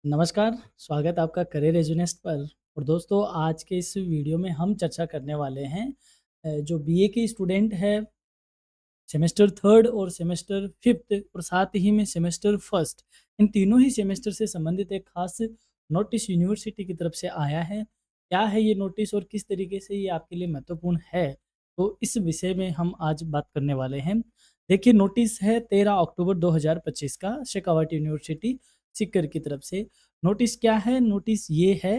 नमस्कार, स्वागत है आपका करियर एजुनेस्ट पर। और दोस्तों, आज के इस वीडियो में हम चर्चा करने वाले हैं जो बीए के स्टूडेंट है सेमेस्टर थर्ड और सेमेस्टर फिफ्थ और साथ ही में सेमेस्टर फर्स्ट, इन तीनों ही सेमेस्टर से संबंधित एक खास नोटिस यूनिवर्सिटी की तरफ से आया है। क्या है ये नोटिस और किस तरीके से ये आपके लिए महत्वपूर्ण है, तो इस विषय में हम आज बात करने वाले हैं। देखिए, नोटिस है 13 अक्टूबर 2025 का शेखावाटी यूनिवर्सिटी सीकर की तरफ से। नोटिस क्या है? नोटिस ये है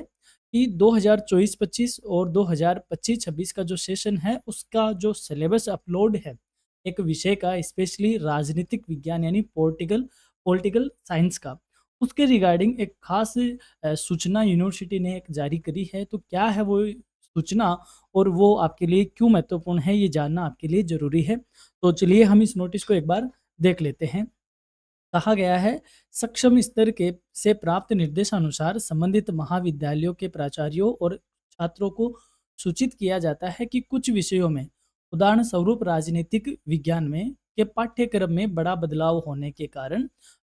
कि 2024-25 और 2025-26 का जो सेशन है उसका जो सिलेबस अपलोड है एक विषय का, स्पेशली राजनीतिक विज्ञान यानी पॉलिटिकल पॉलिटिकल साइंस का, उसके रिगार्डिंग एक खास सूचना यूनिवर्सिटी ने एक जारी करी है। तो क्या है वो सूचना और वो आपके लिए क्यों महत्वपूर्ण है, ये जानना आपके लिए ज़रूरी है। तो चलिए हम इस नोटिस को एक बार देख लेते हैं। कहा गया है, सक्षम स्तर के से प्राप्त निर्देशानुसार संबंधित महाविद्यालयों के प्राचार्यों और छात्रों को सूचित किया जाता है कि कुछ विषयों में, उदाहरण स्वरूप राजनीतिक विज्ञान में के पाठ्यक्रम में बड़ा बदलाव होने के कारण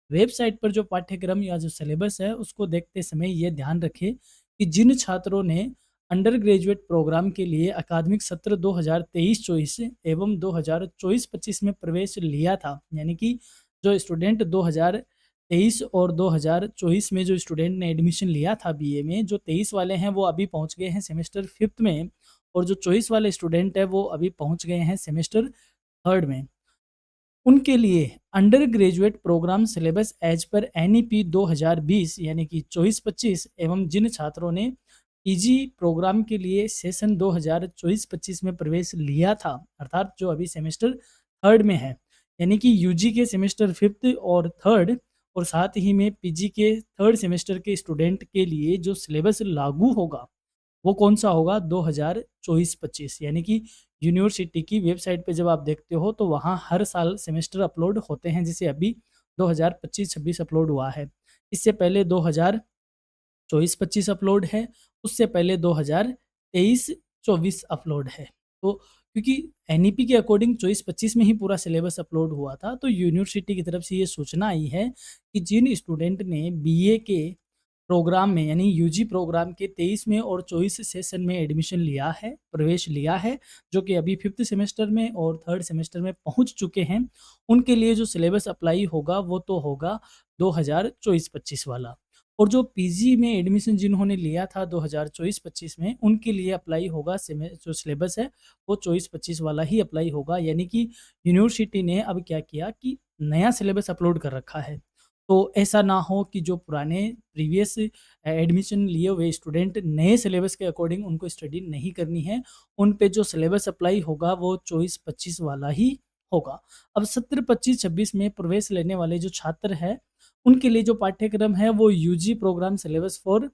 वेबसाइट पर जो पाठ्यक्रम या जो सिलेबस है उसको देखते समय ये ध्यान रखें कि जिन छात्रों ने अंडर ग्रेजुएट प्रोग्राम के लिए अकादमिक सत्र 2023-24 एवं 2024-25 में प्रवेश लिया था, यानी कि जो स्टूडेंट 2023 और 2024 में जो स्टूडेंट ने एडमिशन लिया था बीए में, जो 23 वाले हैं वो अभी पहुंच गए हैं सेमेस्टर फिफ्थ में, और जो 24 वाले स्टूडेंट है वो अभी पहुंच गए हैं सेमेस्टर थर्ड में। उनके लिए undergraduate program syllabus as per NEP 2020 यानी कि 24-25 एवं जिन छात्रों ने पीजी प्रोग्राम के लिए सेशन 2024-25 में प्रवेश लिया था, अर्थात जो अभी सेमेस्टर थर्ड में है, यानी कि यूजी के सेमेस्टर फिफ्थ और थर्ड और साथ ही में पीजी के थर्ड सेमेस्टर के स्टूडेंट के लिए जो सिलेबस लागू होगा वो कौन-सा होगा? 2024-25, यानी कि यूनिवर्सिटी की वेबसाइट पे जब आप देखते हो तो वहाँ हर साल सेमेस्टर अपलोड होते हैं, जैसे अभी 2025-26 अपलोड हुआ है। इससे पहले 2024-25 अपलोड है, उससे पहले 2023-24 अपलोड है। तो क्योंकि एनईपी के अकॉर्डिंग 24-25 में ही पूरा सिलेबस अपलोड हुआ था, तो यूनिवर्सिटी की तरफ से ये सूचना आई है कि जिन स्टूडेंट ने बीए के प्रोग्राम में यानी यूजी प्रोग्राम के 23 और 24 सेशन में एडमिशन लिया है, प्रवेश लिया है, जो कि अभी फिफ्थ सेमेस्टर में और थर्ड सेमेस्टर में पहुंच चुके हैं, उनके लिए जो सिलेबस अप्लाई होगा वो तो होगा 2024-25 वाला। और जो पीजी में एडमिशन जिन्होंने लिया था 2024-25 में, उनके लिए अप्लाई होगा जो सिलेबस है वो 24-25 वाला ही अप्लाई होगा। यानी कि यूनिवर्सिटी ने अब क्या किया कि नया सिलेबस अपलोड कर रखा है। तो ऐसा ना हो कि जो पुराने प्रीवियस एडमिशन लिए हुए स्टूडेंट नए सिलेबस के अकॉर्डिंग उनको स्टडी नहीं करनी है, उन पे जो सिलेबस अप्लाई होगा वो 24-25 वाला ही होगा। अब सत्र 25-26 में प्रवेश लेने वाले जो छात्र हैं, उनके लिए जो पाठ्यक्रम है वो UG program syllabus for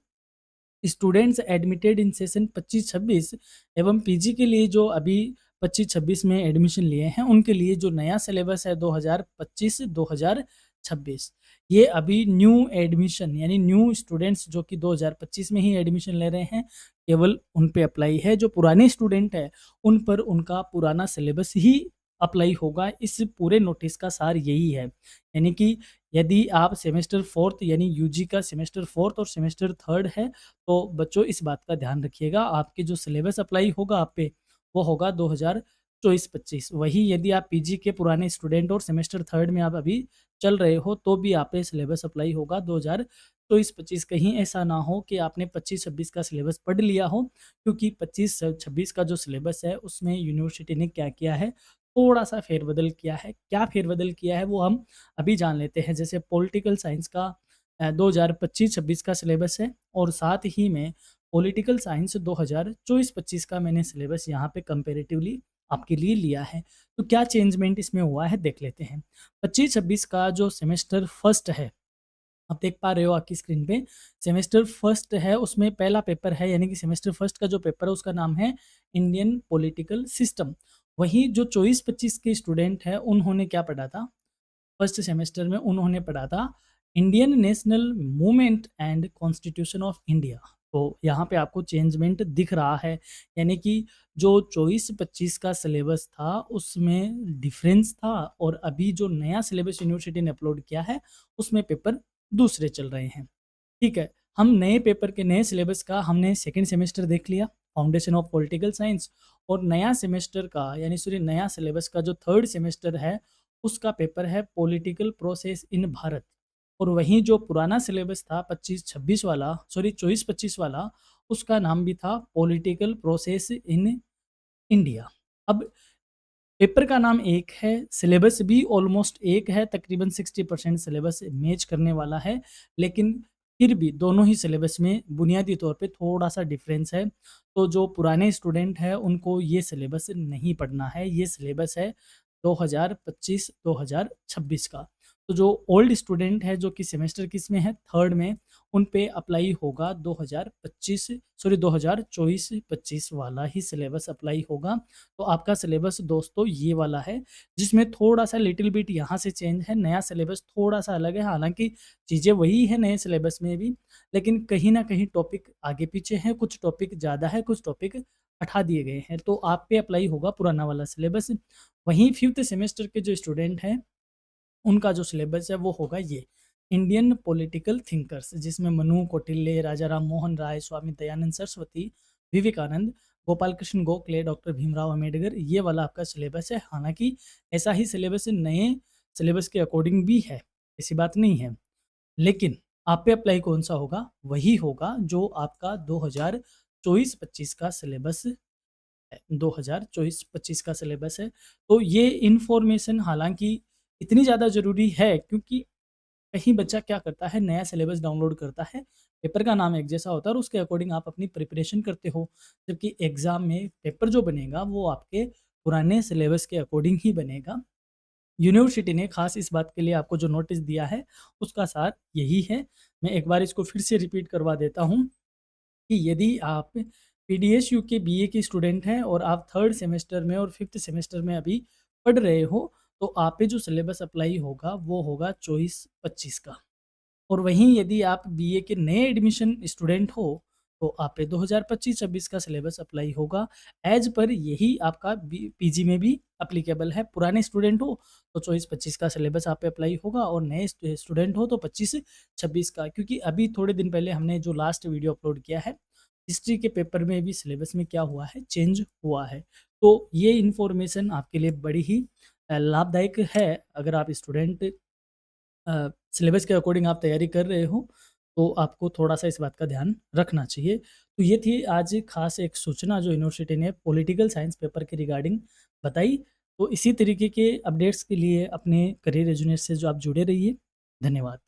students admitted in session 25-26 एवं पीजी के लिए जो अभी 25-26 में एडमिशन लिए हैं, उनके लिए जो नया सिलेबस है 2025-2026, ये अभी न्यू एडमिशन यानी न्यू स्टूडेंट्स जो कि 2025 में ही एडमिशन ले रहे हैं, केवल उन पे अप्लाई है। जो पुराने स्टूडेंट हैं, उन पर उनका पुराना सिलेबस ही अप्लाई होगा। इस पूरे नोटिस का सार यही है। यानी कि यदि आप सेमेस्टर फोर्थ यानी यूजी का सेमेस्टर फोर्थ और सेमेस्टर थर्ड है, तो बच्चों इस बात का ध्यान रखिएगा, आपके जो सिलेबस अप्लाई होगा आप पे, वो होगा 2024-25। वही यदि आप पीजी के पुराने स्टूडेंट और सेमेस्टर थर्ड में आप अभी चल रहे हो, तो भी आप पे सिलेबस अप्लाई होगा 2024-25। कहीं ऐसा ना हो कि आपने 25-26 का सिलेबस पढ़ लिया हो, क्योंकि 25-26 का जो सिलेबस है उसमें यूनिवर्सिटी ने क्या किया है, थोड़ा-सा फेरबदल किया है। क्या फेरबदल किया है वो हम अभी जान लेते हैं। जैसे पॉलिटिकल साइंस का 2025-26 का सिलेबस है, और साथ ही में पॉलिटिकल साइंस 2024-25 का मैंने सिलेबस यहाँ पे कंपैरेटिवली आपके लिए लिया है। तो क्या चेंजमेंट इसमें हुआ है देख लेते हैं। 25-26 का जो सेमेस्टर फर्स्ट है, आप देख पा रहे हो आपकी स्क्रीन पे, सेमेस्टर फर्स्ट है, उसमें पहला पेपर है, यानी कि सेमेस्टर फर्स्ट का जो पेपर है उसका नाम है इंडियन पॉलिटिकल सिस्टम। वहीं जो 24-25 के स्टूडेंट हैं उन्होंने क्या पढ़ा था? फर्स्ट सेमेस्टर में उन्होंने पढ़ा था Indian national movement and constitution of India. तो यहाँ पे आपको चेंजमेंट दिख रहा है, यानी कि जो 24-25 का सिलेबस था उसमें डिफरेंस था, और अभी जो नया सिलेबस यूनिवर्सिटी ने अपलोड किया है उसमें पेपर दूसरे चल रहे हैं। ठीक है, हम नए पेपर के नए सिलेबस का हमने सेकंड सेमेस्टर देख लिया, फाउंडेशन ऑफ पॉलिटिकल साइंस, और नया सेमेस्टर का यानी सॉरी नया सिलेबस का जो थर्ड सेमेस्टर है, उसका पेपर है पॉलिटिकल प्रोसेस इन भारत। और वहीं जो पुराना सिलेबस था 25-26 वाला, सॉरी 24-25 वाला, उसका नाम भी था पॉलिटिकल प्रोसेस इन इंडिया। अब पेपर का नाम एक है, सिलेबस भी ऑलमोस्ट एक है, तकरीबन 60% सिलेबस मैच करने वाला है, लेकिन फिर भी दोनों ही सिलेबस में बुनियादी तौर पे थोड़ा-सा डिफरेंस है। तो जो पुराने स्टूडेंट हैं, उनको ये सिलेबस नहीं पढ़ना है, ये सिलेबस है 2025-2026 का। तो जो ओल्ड स्टूडेंट है, जो कि सेमेस्टर किसमें है, थर्ड में, उन पे अप्लाई होगा 2024-25 वाला ही सिलेबस अप्लाई होगा। तो आपका सिलेबस दोस्तों ये वाला है, जिसमें थोड़ा-सा लिटिल बिट यहाँ से चेंज है, नया सिलेबस थोड़ा-सा अलग है, हालाँकि चीज़ें वही है नए सिलेबस में भी, लेकिन कहीं न कहीं टॉपिक आगे-पीछे हैं, कुछ टॉपिक ज़्यादा है, कुछ टॉपिक हटा दिए गए हैं, तो आप पे अप्लाई होगा पुराना वाला सिलेबस। वहीं 5th सेमेस्टर के जो स्टूडेंट हैं, उनका जो सिलेबस है वो होगा ये, इंडियन पॉलिटिकल थिंकर्स, जिसमें मनु, कौटिल्य, राजा राम मोहन राय, स्वामी दयानंद सरस्वती, विवेकानंद, गोपाल कृष्ण गोखले, डॉक्टर भीमराव अम्बेडकर, ये वाला आपका सिलेबस है। हालाँकि ऐसा ही सिलेबस नए सिलेबस के अकॉर्डिंग भी है, ऐसी बात नहीं है। लेकिन आप पे अप्लाई कौन-सा होगा? वही होगा जो आपका 2024-25 का सिलेबस है, 2024-25 का सिलेबस है। तो ये इन्फॉर्मेशन हालाँकि इतनी ज़्यादा ज़रूरी है, क्योंकि कहीं बच्चा क्या करता है, नया सिलेबस डाउनलोड करता है, पेपर का नाम एक जैसा होता है और उसके अकॉर्डिंग आप अपनी प्रिपरेशन करते हो, जबकि एग्ज़ाम में पेपर जो बनेगा वो आपके पुराने सिलेबस के अकॉर्डिंग ही बनेगा। यूनिवर्सिटी ने खास इस बात के लिए आपको जो नोटिस दिया है, उसका सार यही है। मैं एक बार इसको फिर से रिपीट करवा देता हूँ कि यदि आप पीडीएसयू के बीए के स्टूडेंट हैं और आप थर्ड सेमेस्टर में और फिफ्थ सेमेस्टर में अभी पढ़ रहे हो, तो आप पे जो सिलेबस अप्लाई होगा वो होगा 24-25 का। और वहीं यदि आप बीए के नए एडमिशन स्टूडेंट हो, तो आप पे 2025-26 का सिलेबस अप्लाई होगा। ऐज़ पर यही आपका पीजी में भी एप्लीकेबल है। पुराने स्टूडेंट हो तो 24-25 का सिलेबस आप पे अप्लाई होगा, और नए स्टूडेंट हो तो 25-26 का। क्योंकि अभी थोड़े दिन पहले हमने जो लास्ट वीडियो अपलोड किया है, हिस्ट्री के पेपर में भी सिलेबस में क्या हुआ है, चेंज हुआ है। तो ये इन्फॉर्मेशन आपके लिए बड़ी ही लाभदायक है, अगर आप स्टूडेंट सिलेबस के अकॉर्डिंग आप तैयारी कर रहे हो, तो आपको थोड़ा-सा इस बात का ध्यान रखना चाहिए। तो ये थी आज खास एक सूचना जो यूनिवर्सिटी ने पॉलिटिकल साइंस पेपर के रिगार्डिंग बताई। तो इसी तरीके के अपडेट्स के लिए अपने करियर रेज़ोनेट से जो आप जुड़े रहिए। धन्यवाद।